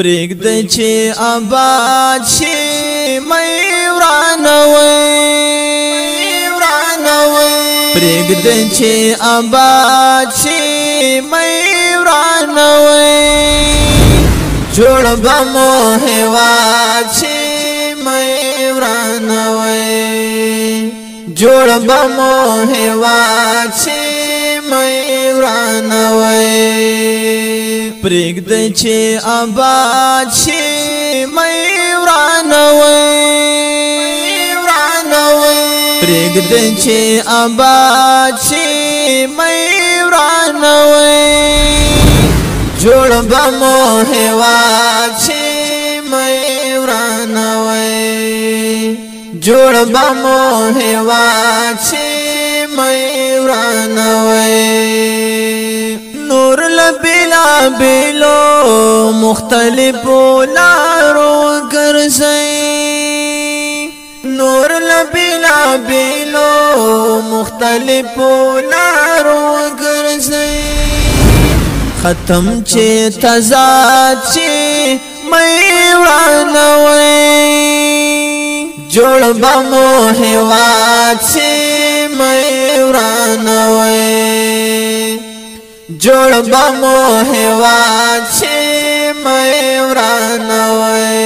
پرېږده چې آباد شي مې ورانوي پرېږده چې آباد شي مې ورانوي جوړ به مو هېواد شي مې ورانوي جوړ به مو هېواد شي مې ورانوي پرېږده چې آباد شي مې ورانوي پرېږده چې آباد شي مې ورانوي جوړ به مو هېواد شي مې ورانوي جوړ به مو هېواد شي مې ورانوي نور له بېلابېلو مختلفو لارو ګرځئ نور له بېلابېلو مختلفو لارو ګرځئ ختم چې تضاد شي مې ورانوي جوړ به مو هېواد شي مې ورانوي جوړ به مو هېواد شي مې ورانوي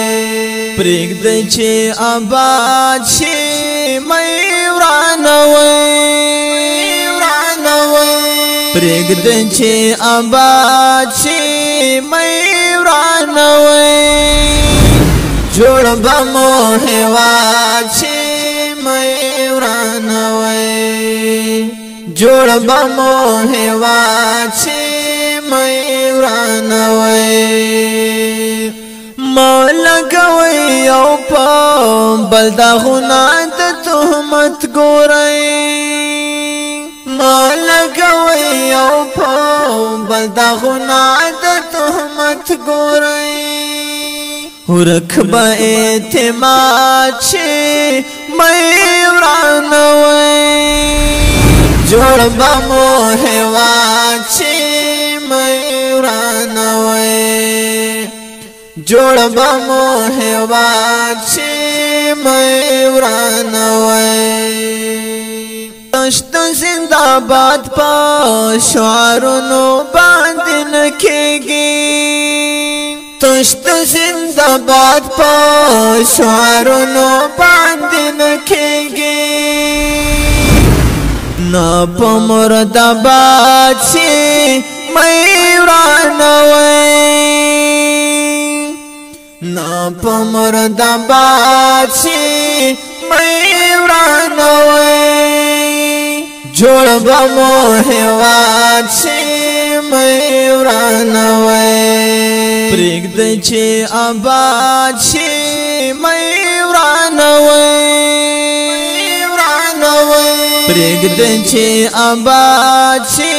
پرېږده چې آباد شي مې ورانوي پرېږده چې آباد شي مې ورانوي جوړ به مو هېواد شي مې ورانوي جوړ به مو هېواد شي مې ورانوي ما لګوي او په بل داغونه د تهمت ګورئ ما لګوي او په بل داغونه د تهمت ګورئ ورک به اعتماد شي مې ورانوي جوړ به مو هېواد شي مې ورانوي جوړ به مو هېواد شي مې ورانوي تشت زنده باد په شعارونو باندې نه کېږي تشت زنده باد په شعارونو باندې نه کېږي نه په مرادآباد شي مې ورانوي نا په مرادآباد شي مې ورانوي جوړ به مو هېواد شي مې ورانوي پرېږده چې آباد شي مې ورانوي پرېږده چې آباد شي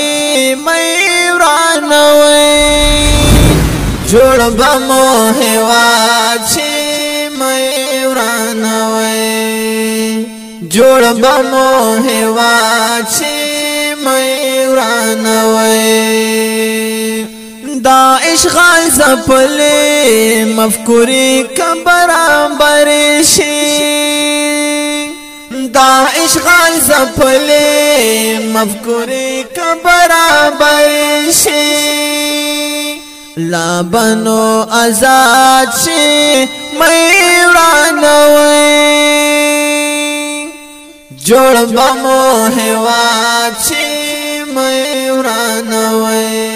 مې ورانوي جوړ به مو هېواد شي مې ورانوي جوړ به مو هېواد شي مې ورانوي دا اشغال ځپلې مفکورې که برابر شي دا اشغال ځپلې مفکورې که برابر شي لا بنو آزاد شي مې ورانوي جوړ به مو هېواد شي مې ورانوي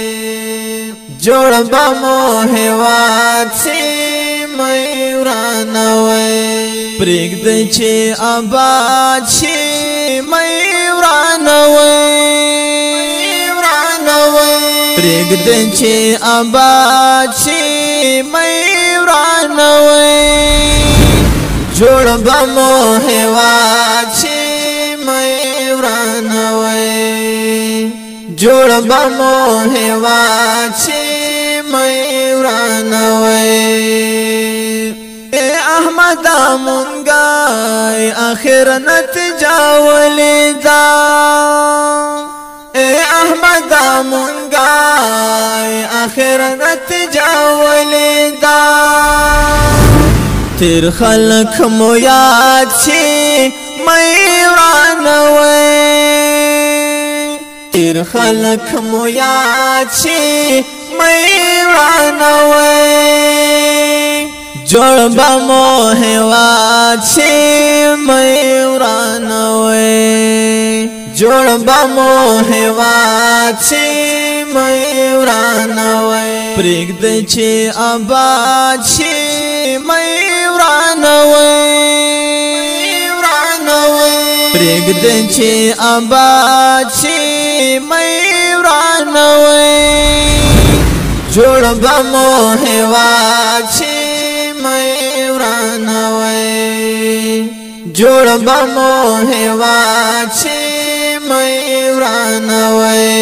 جوړ به مو هېواد شي مې ورانوي پرېږده چې آباد شي مې ورانوي پرېږده چې آباد شي مې ورانوي جوړ به مو هېواد شي مې ورانوي جوړ به مو هېواد شي مې ورانوي احمد مونږه اخر نتیجه ولیدا احمد مونږه اخر نتیجه ولیدا تیر خلق مو یاد شي مې ورانوي تیر خلق مو یاد شي مې ورانوي جوړ به مو هیواد شي مې ورانوي جوړ به مو هیواد شي مې ورانوي پرېږدئ چې آباد شي مې ورانوي پرېږدئ چې آباد شي مې ورانوي جوړ به مو هیواد شي مې ورانوي جوړ به مو هیواد شي مې ورانوي